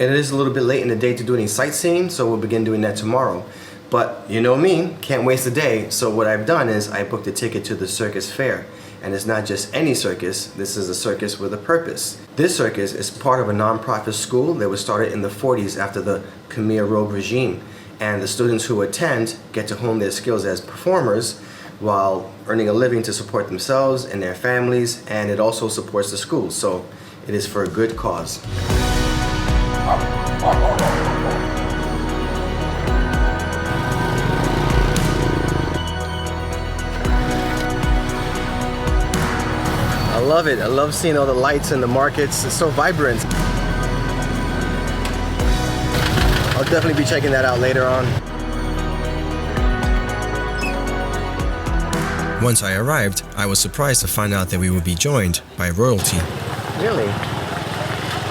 And it is a little bit late in the day to do any sightseeing, so we'll begin doing that tomorrow. But you know me, can't waste a day, so what I've done is I booked a ticket to the Circus Phare. And it's not just any circus, this is a circus with a purpose. This circus is part of a non-profit school that was started in the 40s after the Khmer Rouge regime. And the students who attend get to hone their skills as performers while earning a living to support themselves and their families, and it also supports the school, so it is for a good cause. I love it. I love seeing all the lights in the markets. It's so vibrant. I'll definitely be checking that out later on. Once I arrived, I was surprised to find out that we would be joined by royalty. Really?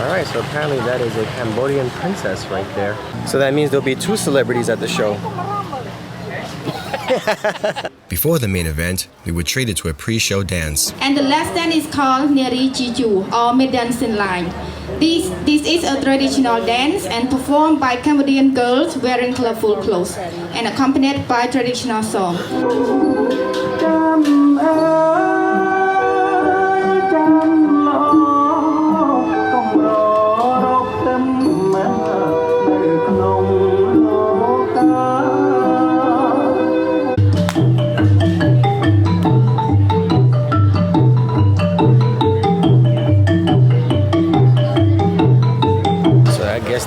Alright, so apparently that is a Cambodian princess right there. So that means there'll be 2 celebrities at the show. Before the main event, we were treated to a pre-show dance. And the last dance is called Neri Chiju, or mid-dancing line. This is a traditional dance and performed by Cambodian girls wearing colorful clothes and accompanied by traditional song.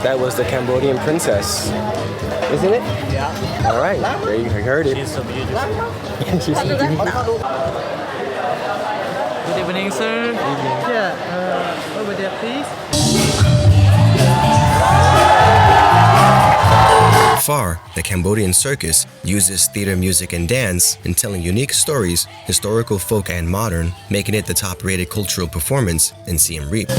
That was the Cambodian princess, isn't it? Yeah. All right, there you heard it. She's so beautiful. She's so beautiful. Good evening, sir. Yeah, over there, please. Phare, the Cambodian circus, uses theater music and dance in telling unique stories, historical, folk, and modern, making it the top-rated cultural performance in Siem Reap.